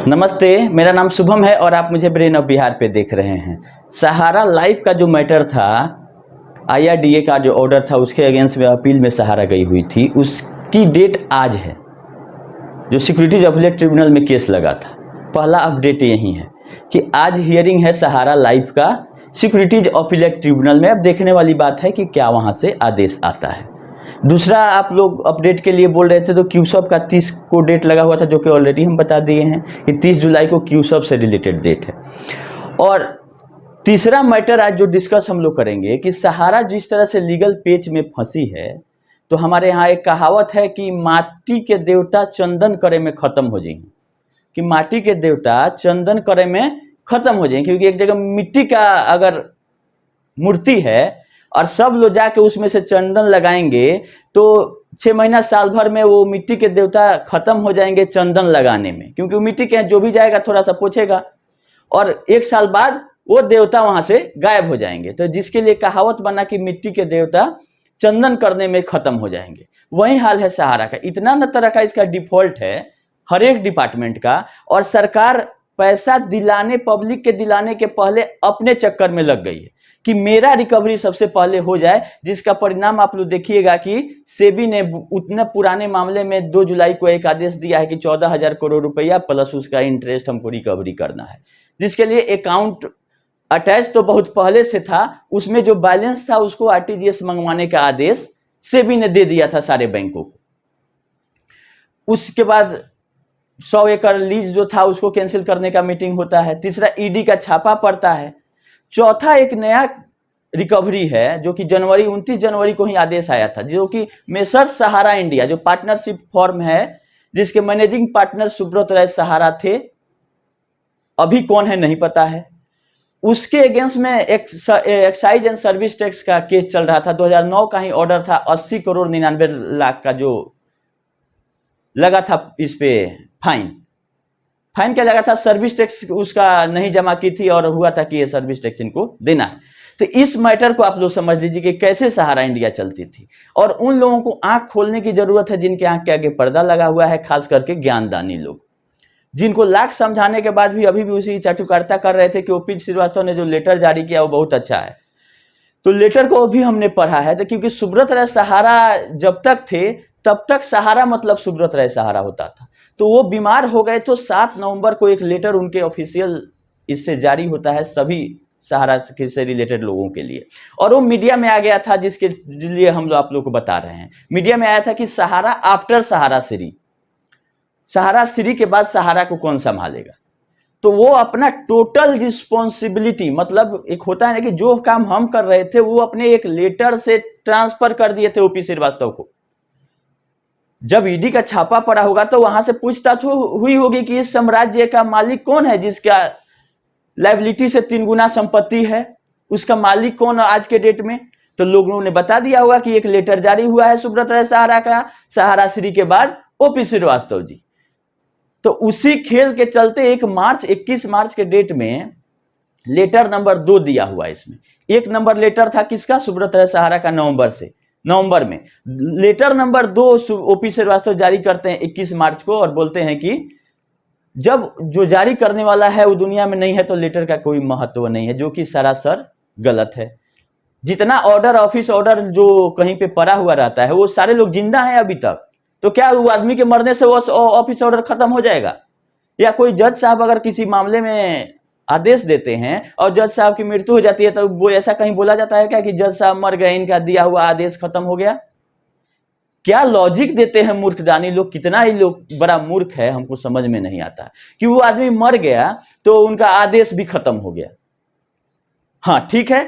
नमस्ते, मेरा नाम शुभम है और आप मुझे ब्रेन ऑफ बिहार पे देख रहे हैं। सहारा लाइफ का जो मैटर था, आईआरडीए का जो ऑर्डर था उसके अगेंस्ट में अपील में सहारा गई हुई थी, उसकी डेट आज है। जो सिक्योरिटीज अपीलेट ट्रिब्यूनल में केस लगा था, पहला अपडेट यही है कि आज हियरिंग है सहारा लाइफ का सिक्योरिटीज अपीलेट ट्रिब्यूनल में। अब देखने वाली बात है कि क्या वहाँ से आदेश आता है। दूसरा, आप लोग अपडेट के लिए बोल रहे थे तो क्यूसब का 30 को डेट लगा हुआ था, जो कि ऑलरेडी हम बता दिए हैं कि 30 जुलाई को क्यूसब से रिलेटेड डेट है। और तीसरा मैटर आज जो डिस्कस हम लोग करेंगे कि सहारा जिस तरह से लीगल पेच में फंसी है, तो हमारे यहाँ एक कहावत है कि माटी के देवता चंदन करे में खत्म हो जाएंगे, कि माटी के देवता चंदन करे में खत्म हो जाएंगे। क्योंकि एक जगह मिट्टी का अगर मूर्ति है और सब लोग जाके उसमें से चंदन लगाएंगे तो 6 महीना साल भर में वो मिट्टी के देवता खत्म हो जाएंगे चंदन लगाने में, क्योंकि वो मिट्टी के जो भी जाएगा थोड़ा सा पोछेगा और 1 साल बाद वो देवता वहां से गायब हो जाएंगे। तो जिसके लिए कहावत बना कि मिट्टी के देवता चंदन करने में खत्म हो जाएंगे, वही हाल है सहारा का। इतना न तरह का इसका डिफॉल्ट है हर एक डिपार्टमेंट का, और सरकार पैसा दिलाने, पब्लिक के दिलाने के पहले अपने चक्कर में लग गई है कि मेरा रिकवरी सबसे पहले हो जाए, जिसका परिणाम आप लोग देखिएगा कि सेबी ने उतने पुराने मामले में 2 जुलाई को एक आदेश दिया है कि 14,000 करोड़ रुपया प्लस उसका इंटरेस्ट हमको रिकवरी करना है, जिसके लिए अकाउंट अटैच तो बहुत पहले से था, उसमें जो बैलेंस था उसको आरटीजीएस मंगवाने का आदेश सेबी ने दे दिया था सारे बैंकों को। उसके बाद 100 एकड़ लीज जो था उसको कैंसिल करने का मीटिंग होता है। तीसरा, ईडी का छापा पड़ता है। चौथा, एक नया रिकवरी है जो कि 29 जनवरी को ही आदेश आया था, जो कि मेसर्स सहारा इंडिया जो पार्टनरशिप फॉर्म है, जिसके मैनेजिंग पार्टनर सुब्रत राय सहारा थे, अभी कौन है नहीं पता है। उसके अगेंस्ट में एक्साइज एंड सर्विस टैक्स का केस चल रहा था। 2009 का ही ऑर्डर था, 80 करोड़ 99 लाख का जो लगा था इस पे फाइन क्या लगा था, सर्विस टैक्स उसका नहीं जमा की थी और हुआ था कि ये सर्विस टैक्स इनको देना है। तो इस मैटर को आप लोग समझ लीजिए कि कैसे सहारा इंडिया चलती थी, और उन लोगों को आंख खोलने की जरूरत है जिनके आंख के आगे पर्दा लगा हुआ है, खास करके ज्ञानदानी लोग, जिनको लाख समझाने के बाद भी अभी भी उसी चाटुकारिता कर रहे थे कि ओपी श्रीवास्तव ने जो लेटर जारी किया वो बहुत अच्छा है। तो लेटर को भी हमने पढ़ा है, तो क्योंकि सुब्रत राय सहारा जब तक थे तब तक सहारा मतलब सुब्रत राय सहारा होता था। तो वो बीमार हो गए तो 7 नवंबर को एक लेटर उनके ऑफिशियल इससे जारी होता है सभी सहारा से रिलेटेड लोगों के लिए, और वो मीडिया में आ गया था, जिसके लिए हम आप लोग को बता रहे हैं। मीडिया में आया था कि सहारा आफ्टर सहारा श्री के बाद सहारा को कौन संभालेगा। तो वो अपना टोटल रिस्पॉन्सिबिलिटी, मतलब एक होता है ना कि जो काम हम कर रहे थे वो अपने एक लेटर से ट्रांसफर कर दिए थे ओपी श्रीवास्तव को। जब ईडी का छापा पड़ा होगा तो वहां से पूछताछ हुई होगी कि इस साम्राज्य का मालिक कौन है, जिसका लायबिलिटी से 3 गुना संपत्ति है, उसका मालिक कौन है आज के डेट में। तो लोगों ने बता दिया होगा कि एक लेटर जारी हुआ है सुब्रत राय सहारा का, सहारा श्री के बाद ओपी श्रीवास्तव जी। तो उसी खेल के चलते 21 मार्च के डेट में लेटर नंबर 2 दिया हुआ है। इसमें 1 नंबर लेटर था किसका, सुब्रत राय सहारा का, नवंबर में। लेटर नंबर 2 ओपी श्रीवास्तव जारी करते हैं 21 मार्च को, और बोलते हैं कि जब जो जारी करने वाला है वो दुनिया में नहीं है तो लेटर का कोई महत्व नहीं है, जो कि सरासर गलत है। जितना ऑर्डर, ऑफिस ऑर्डर जो कहीं पे पड़ा हुआ रहता है, वो सारे लोग जिंदा हैं अभी तक। तो क्या वो आदमी के मरने से वो ऑफिस ऑर्डर खत्म हो जाएगा? या कोई जज साहब अगर किसी मामले में आदेश देते हैं और जज साहब की मृत्यु हो जाती है तो वो ऐसा कहीं बोला जाता है क्या कि जज साहब मर गए, इनका दिया हुआ आदेश खत्म हो गया? क्या लॉजिक देते हैं मूर्खदानी लोग, कितना ही लोग बड़ा मूर्ख है, हमको समझ में नहीं आता कि वो आदमी मर गया तो उनका आदेश भी खत्म हो गया। हाँ ठीक है,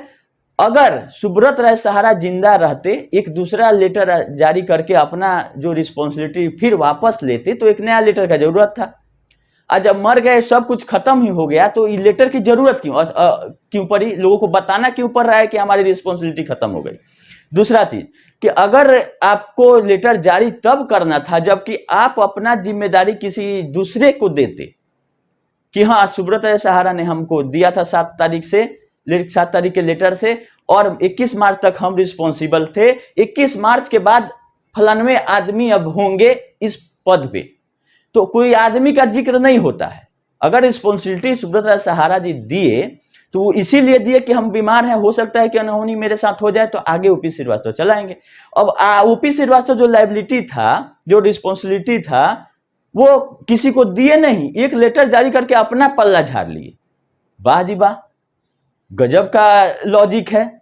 अगर सुब्रत राय सहारा जिंदा रहते, एक दूसरा लेटर जारी करके अपना जो रिस्पॉन्सिबिलिटी फिर वापस लेते, तो एक नया लेटर का जरूरत था। आज जब मर गए, सब कुछ खत्म ही हो गया, तो इस लेटर की जरूरत क्यों पड़ी? लोगों को बताना क्यों पड़ रहा है कि हमारी रिस्पॉन्सिबिलिटी खत्म हो गई? दूसरा चीज कि अगर आपको लेटर जारी तब करना था जबकि आप अपना जिम्मेदारी किसी दूसरे को देते कि हाँ सुब्रत राय सहारा ने हमको दिया था 7 तारीख के लेटर से, और 21 मार्च तक हम रिस्पॉन्सिबल थे, 21 मार्च के बाद फलानवे आदमी अब होंगे इस पद पे, तो कोई आदमी का जिक्र नहीं होता है। अगर रिस्पॉन्सिबिलिटी सुब्रत राय सहारा जी दिए तो वो इसीलिए दिए कि हम बीमार हैं, हो सकता है कि अनहोनी मेरे साथ हो जाए, तो आगे ओपी श्रीवास्तव चलाएंगे। अब ओपी श्रीवास्तव जो लायबिलिटी था, जो रिस्पॉन्सिबिलिटी था, वो किसी को दिए नहीं, एक लेटर जारी करके अपना पल्ला झाड़ लिए। वाह जी वाह, गजब का लॉजिक है।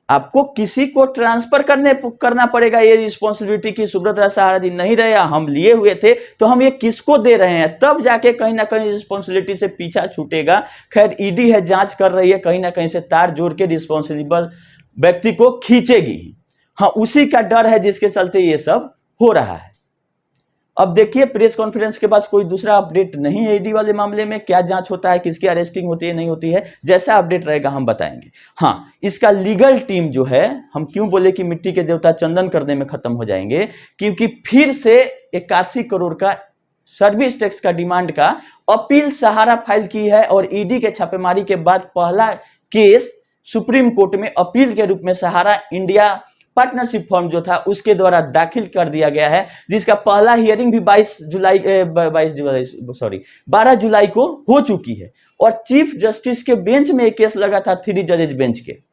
आपको किसी को ट्रांसफर करना पड़ेगा ये रिस्पॉन्सिबिलिटी की सुब्रत राय सहारा जी नहीं रहे, हम लिए हुए थे, तो हम ये किसको दे रहे हैं, तब जाके कहीं ना कहीं रिस्पॉन्सिबिलिटी से पीछा छूटेगा। खैर ईडी है, जांच कर रही है, कहीं ना कहीं से तार जोड़ के रिस्पॉन्सिबल व्यक्ति को खींचेगी। हाँ, उसी का डर है जिसके चलते ये सब हो रहा है। अब देखिए प्रेस कॉन्फ्रेंस के बाद कोई दूसरा अपडेट नहीं है ईडी वाले मामले में, क्या जांच होता है, किसकी अरेस्टिंग होती है नहीं होती है, जैसा अपडेट रहेगा हम बताएंगे। हाँ, इसका लीगल टीम जो है, हम क्यों बोले कि मिट्टी के देवता चंदन करने में खत्म हो जाएंगे, क्योंकि फिर से 81 करोड़ का सर्विस टैक्स का डिमांड का अपील सहारा फाइल की है, और ईडी के छापेमारी के बाद पहला केस सुप्रीम कोर्ट में अपील के रूप में सहारा इंडिया पार्टनरशिप फर्म जो था उसके द्वारा दाखिल कर दिया गया है, जिसका पहला हियरिंग भी 12 जुलाई को हो चुकी है। और चीफ जस्टिस के बेंच में एक केस लगा था, 3 जजेज बेंच के।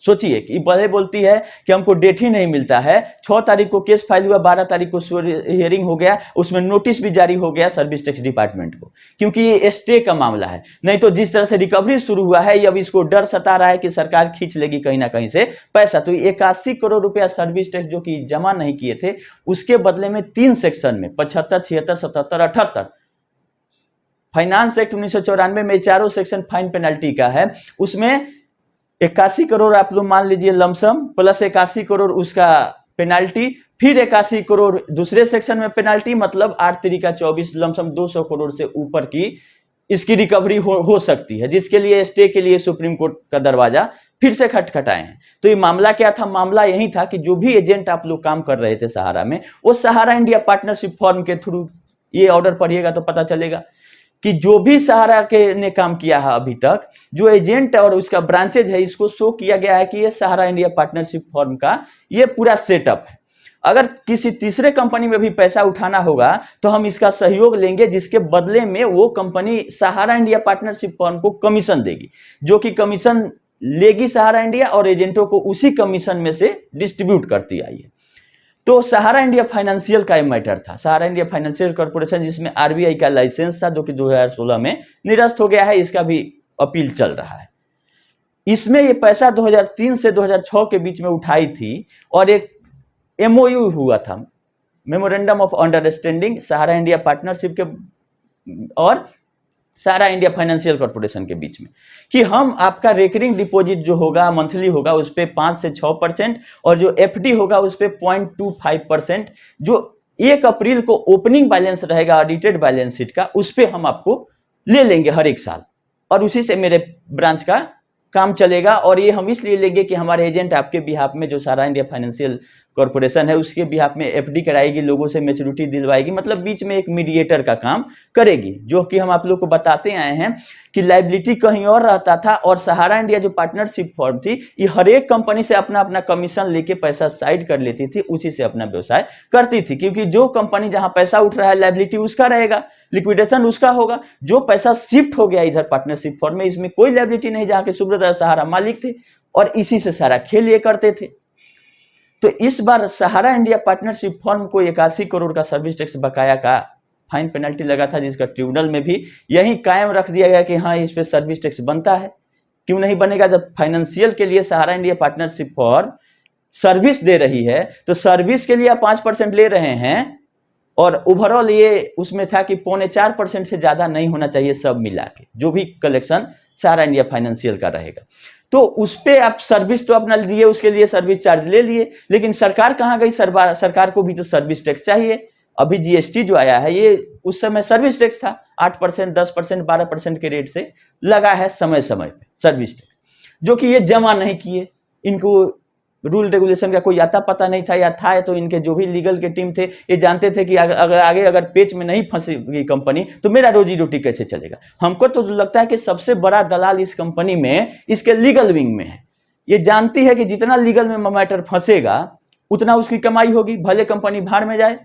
सोचिए कि पहले बोलती है कि हमको डेट ही नहीं मिलता है, 6 तारीख को केस फाइल हुआ, 12 तारीख को हियरिंग हो गया, उसमें नोटिस भी जारी हो गया सर्विस टैक्स डिपार्टमेंट को, क्योंकि ये स्टे का मामला है। नहीं तो जिस तरह से रिकवरी शुरू हुआ है, अब इसको डर सता रहा है कि सरकार खींच लेगी कहीं ना कहीं से पैसा। तो 81 करोड़ रुपया सर्विस टैक्स जो कि जमा नहीं किए थे, उसके बदले में 3 सेक्शन में 75, 76, 77, 78 फाइनेंस एक्ट 1994 में चारों सेक्शन फाइन पेनल्टी का है। उसमें 81 करोड़ आप लोग मान लीजिए लमसम, प्लस 81 करोड़ उसका पेनाल्टी, फिर 81 करोड़ दूसरे सेक्शन में पेनाल्टी, मतलब 8 तरीका 24, लमसम 200 करोड़ से ऊपर की इसकी रिकवरी हो सकती है, जिसके लिए स्टे के लिए सुप्रीम कोर्ट का दरवाजा फिर से खटखटाए हैं। तो ये मामला क्या था? मामला यही था कि जो भी एजेंट आप लोग काम कर रहे थे सहारा में, वो सहारा इंडिया पार्टनरशिप फॉर्म के थ्रू, ये ऑर्डर पढ़िएगा तो पता चलेगा कि जो भी सहारा के ने काम किया है अभी तक, जो एजेंट और उसका ब्रांचेज है, इसको शो किया गया है कि ये सहारा इंडिया पार्टनरशिप फॉर्म का ये पूरा सेटअप है। अगर किसी तीसरे कंपनी में भी पैसा उठाना होगा तो हम इसका सहयोग लेंगे, जिसके बदले में वो कंपनी सहारा इंडिया पार्टनरशिप फॉर्म को कमीशन देगी, जो कि कमीशन लेगी सहारा इंडिया और एजेंटों को उसी कमीशन में से डिस्ट्रीब्यूट करती आई है। तो सहारा इंडिया फाइनेंशियल का मैटर था, सहारा इंडिया फाइनेंशियल कॉर्पोरेशन, जिसमें आरबीआई का लाइसेंस था, जो कि 2016 में निरस्त हो गया है, इसका भी अपील चल रहा है। इसमें ये पैसा 2003 से 2006 के बीच में उठाई थी, और एक एमओयू हुआ था, memorandum of understanding, Sahara India partnership के और सहारा इंडिया फाइनेंशियल कॉर्पोरेशन के बीच में, कि हम आपका रेकरिंग डिपॉजिट जो होगा मंथली होगा उस पर 5 से 6%, और जो एफडी होगा उस पर 0.25%, जो 1 अप्रैल को ओपनिंग बैलेंस रहेगा ऑडिटेड बैलेंस शीट का, उस पर हम आपको ले लेंगे हर एक साल, और उसी से मेरे ब्रांच का काम चलेगा। और ये हम इसलिए लेंगे कि हमारे एजेंट आपके बिहाफ में, जो सहारा इंडिया फाइनेंशियल कॉर्पोरेशन है उसके बिहाफ में एफडी कराएगी, लोगों से मैच्योरिटी दिलवाएगी, मतलब बीच में एक मीडिएटर का काम करेगी। जो कि हम आप लोग को बताते आए हैं कि लायबिलिटी कहीं और रहता था, और सहारा इंडिया जो पार्टनरशिप फॉर्म थी, ये हर एक कंपनी से अपना अपना कमीशन लेके पैसा साइड कर लेती थी, उसी से अपना व्यवसाय करती थी, क्योंकि जो कंपनी जहां पैसा उठ रहा है लायबिलिटी उसका रहेगा, लिक्विडेशन उसका होगा। जो पैसा शिफ्ट हो गया इधर पार्टनरशिप फॉर्म में, इसमें कोई लायबिलिटी नहीं, जहां के सुब्रत राय सहारा मालिक थे, और इसी से सारा खेल ये करते थे। तो इस बार सहारा इंडिया पार्टनरशिप फर्म को 81 करोड़ का सर्विस टैक्स बकाया का फाइन पेनल्टी लगा था, जिसका ट्रिब्यूनल में भी यही कायम रख दिया गया कि हाँ, इस पे सर्विस टैक्स बनता है। क्यों नहीं बनेगा? जब फाइनेंशियल के लिए सहारा इंडिया पार्टनरशिप फर्म सर्विस दे रही है, तो सर्विस के लिए आप 5% ले रहे हैं, और ओवरऑल ये उसमें था कि 3.25% से ज्यादा नहीं होना चाहिए सब मिला के, जो भी कलेक्शन सहारा इंडिया फाइनेंशियल का रहेगा। तो उस पे आप सर्विस तो अपना दिए, उसके लिए सर्विस चार्ज ले लिए, लेकिन सरकार कहाँ गई? सरकार को भी तो सर्विस टैक्स चाहिए। अभी जीएसटी जो आया है, ये उस समय सर्विस टैक्स था, 8%, 10%, 12% के रेट से लगा है समय समय पे सर्विस टैक्स, जो कि ये जमा नहीं किए। इनको रूल रेगुलेशन का कोई आता पता नहीं था, या था तो इनके जो भी लीगल के टीम थे, ये जानते थे कि अगर पेच में नहीं फंसेगी कंपनी तो मेरा रोजी रोटी कैसे चलेगा। हमको तो लगता है कि सबसे बड़ा दलाल इस कंपनी में इसके लीगल विंग में है। ये जानती है कि जितना लीगल में मैटर फंसेगा उतना उसकी कमाई होगी, भले कंपनी भाड़ में जाए।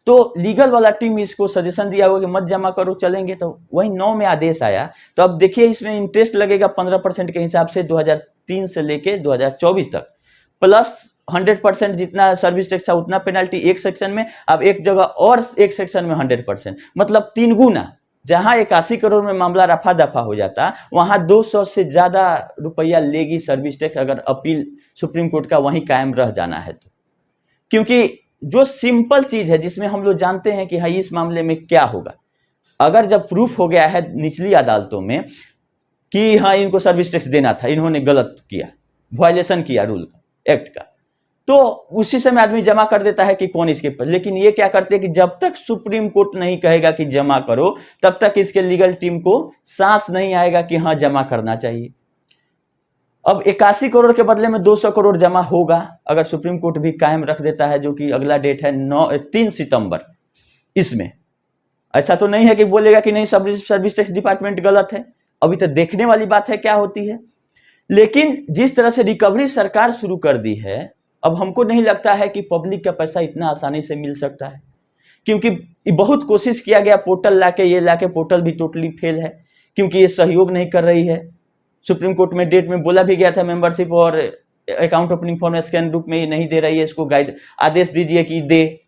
तो लीगल वाला टीम इसको सजेशन दिया हुआ कि मत जमा करो, चलेंगे। तो वही 9 में आदेश आया। तो अब देखिए इसमें इंटरेस्ट लगेगा 15% के हिसाब से 2003 से लेके 2024 तक, प्लस 100% जितना सर्विस टैक्स था उतना पेनल्टी एक सेक्शन में, अब एक जगह और एक सेक्शन में 100%, मतलब 3 गुना। जहां 81 करोड़ में मामला रफा दफा हो जाता, वहां 200 से ज्यादा रुपया लेगी सर्विस टैक्स, अगर अपील सुप्रीम कोर्ट का वहीं कायम रह जाना है तो। क्योंकि जो सिंपल चीज है जिसमें हम लोग जानते हैं कि हाँ इस मामले में क्या होगा, अगर जब प्रूफ हो गया है निचली अदालतों में कि हाँ इनको सर्विस टैक्स देना था, इन्होंने गलत किया, वायलेशन किया रूल का, एक्ट का, तो उसी समय आदमी जमा कर देता है कि कौन इसके पर। लेकिन ये क्या करते हैं कि जब तक सुप्रीम कोर्ट नहीं कहेगा कि जमा करो, तब तक इसके लीगल टीम को सांस नहीं आएगा कि हाँ जमा करना चाहिए। अब 81 करोड़ के बदले में 200 करोड़ जमा होगा अगर सुप्रीम कोर्ट भी कायम रख देता है, जो कि अगला डेट है 3 सितंबर। इसमें ऐसा तो नहीं है कि बोलेगा कि नहीं सर्विस टैक्स डिपार्टमेंट गलत है, अभी तो देखने वाली बात है क्या होती है। लेकिन जिस तरह से रिकवरी सरकार शुरू कर दी है, अब हमको नहीं लगता है कि पब्लिक का पैसा इतना आसानी से मिल सकता है, क्योंकि बहुत कोशिश किया गया पोर्टल लाके, ये लाके पोर्टल भी टोटली फेल है, क्योंकि ये सहयोग नहीं कर रही है। सुप्रीम कोर्ट में डेट में बोला भी गया था मेंबरशिप और अकाउंट ओपनिंग फॉर्म स्कैन रूप में ये नहीं दे रही है, इसको गाइड आदेश दीजिए कि दे।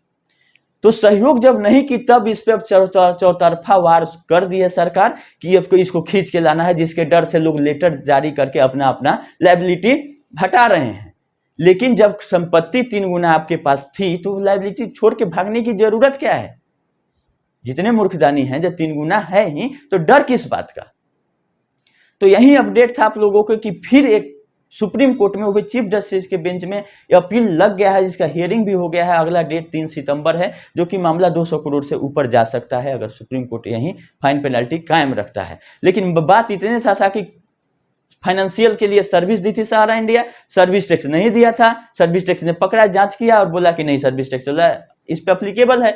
तो सहयोग जब नहीं की, तब इस पे चौतरफा वार कर दी है सरकार कि अब इसको खींच के लाना है, जिसके डर से लोग लेटर जारी करके अपना अपना लायबिलिटी हटा रहे हैं। लेकिन जब संपत्ति 3 गुना आपके पास थी तो लायबिलिटी छोड़ के भागने की जरूरत क्या है? जितने मूर्खदानी हैं, जब 3 गुना है ही तो डर किस बात का? तो यही अपडेट था आप लोगों को कि फिर एक सुप्रीम कोर्ट में, वो भी चीफ जस्टिस के बेंच में अपील लग गया है, जिसका हियरिंग भी हो गया है। अगला डेट 3 सितंबर है, जो कि मामला 200 करोड़ से ऊपर जा सकता है अगर सुप्रीम कोर्ट यही फाइन पेनल्टी कायम रखता है। लेकिन बात इतने था कि फाइनेंशियल के लिए सर्विस दी थी सहारा इंडिया, सर्विस टैक्स नहीं दिया था। सर्विस टैक्स ने पकड़ा, जांच किया और बोला कि नहीं सर्विस टैक्स इस पे अप्लीकेबल है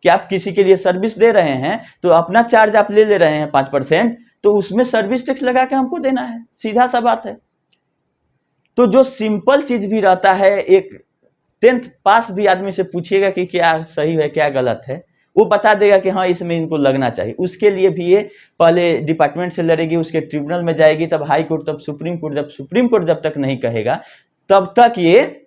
कि आप किसी के लिए सर्विस दे रहे हैं तो अपना चार्ज आप ले रहे हैं 5%, तो उसमें सर्विस टैक्स लगा के हमको देना है, सीधा सा बात है। तो जो सिंपल चीज भी रहता है, एक 10th पास भी आदमी से पूछिएगा कि क्या सही है क्या गलत है, वो बता देगा कि हाँ इसमें इनको लगना चाहिए। उसके लिए भी ये पहले डिपार्टमेंट से लड़ेगी, उसके ट्रिब्यूनल में जाएगी, तब हाई कोर्ट, तब सुप्रीम कोर्ट। जब सुप्रीम कोर्ट जब तक नहीं कहेगा तब तक ये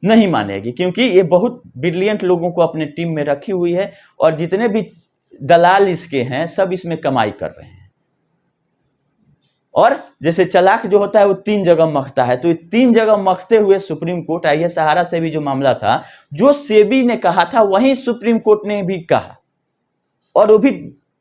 नहीं मानेगी, क्योंकि ये बहुत ब्रिलियंट लोगों को अपने टीम में रखी हुई है और जितने भी दलाल इसके हैं सब इसमें कमाई कर रहे हैं। और जैसे चालाक जो होता है वो 3 जगह मखता है, तो 3 जगह मखते हुए सुप्रीम कोर्ट आई है। सहारा से भी जो मामला था, जो सेबी ने कहा था वही सुप्रीम कोर्ट ने भी कहा, और वो भी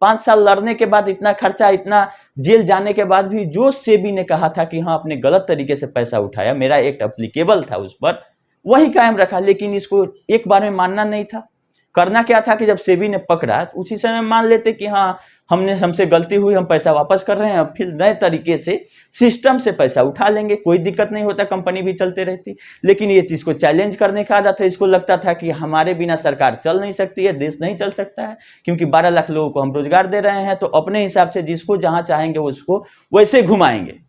5 साल लड़ने के बाद, इतना खर्चा, इतना जेल जाने के बाद भी जो सेबी ने कहा था कि हाँ आपने गलत तरीके से पैसा उठाया, मेरा एक्ट अप्लीकेबल था उस पर, वही कायम रखा। लेकिन इसको एक बार में मानना नहीं था। करना क्या था कि जब सेबी ने पकड़ा उसी समय मान लेते कि हाँ हमसे गलती हुई, हम पैसा वापस कर रहे हैं, फिर नए तरीके से सिस्टम से पैसा उठा लेंगे, कोई दिक्कत नहीं होता, कंपनी भी चलते रहती। लेकिन ये चीज को चैलेंज करने का आदत है। इसको लगता था कि हमारे बिना सरकार चल नहीं सकती है, देश नहीं चल सकता है, क्योंकि 12 लाख लोगों को हम रोजगार दे रहे हैं, तो अपने हिसाब से जिसको जहां चाहेंगे उसको वैसे घुमाएंगे।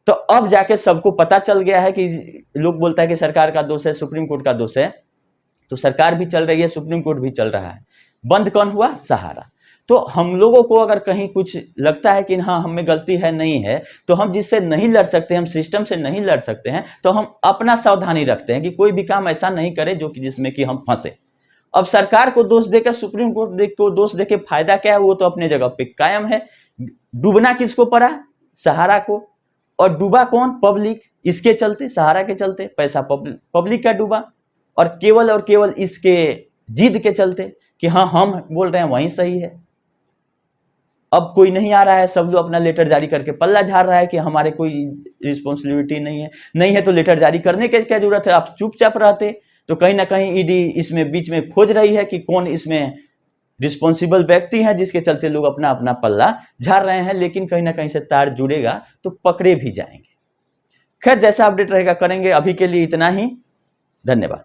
तो अब जाके सबको पता चल गया है कि लोग बोलता है कि सरकार का दोष है, सुप्रीम कोर्ट का दोष है, तो सरकार भी चल रही है, सुप्रीम कोर्ट भी चल रहा है। बंद कौन हुआ? सहारा। तो हम लोगों को अगर कहीं कुछ लगता है कि हाँ हमें गलती है, नहीं है, तो हम जिससे नहीं लड़ सकते, हम सिस्टम से नहीं लड़ सकते हैं, तो हम अपना सावधानी रखते हैं कि कोई भी काम ऐसा नहीं करे जो कि जिसमें कि हम फंसे। अब सरकार को दोष देकर, सुप्रीम कोर्ट को दोष देकर फायदा क्या है? वो तो अपने जगह पे कायम है। डूबना किसको पड़ा? सहारा को। और डूबा कौन? पब्लिक। इसके चलते, सहारा के चलते पैसा पब्लिक का डूबा, और केवल इसके जिद के चलते कि हाँ हम बोल रहे हैं वहीं सही है। अब कोई नहीं आ रहा है, सब लोग अपना लेटर जारी करके पल्ला झाड़ रहा है कि हमारे कोई रिस्पॉन्सिबिलिटी नहीं है तो लेटर जारी करने की क्या जरूरत है? आप चुपचाप रहते तो कहीं ना कहीं ईडी इसमें बीच में खोज रही है कि कौन इसमें रिस्पॉन्सिबल व्यक्ति है, जिसके चलते लोग अपना अपना पल्ला झाड़ रहे हैं। लेकिन कहीं ना कहीं से तार जुड़ेगा तो पकड़े भी जाएंगे। खैर जैसा अपडेट रहेगा करेंगे, अभी के लिए इतना ही। धन्यवाद।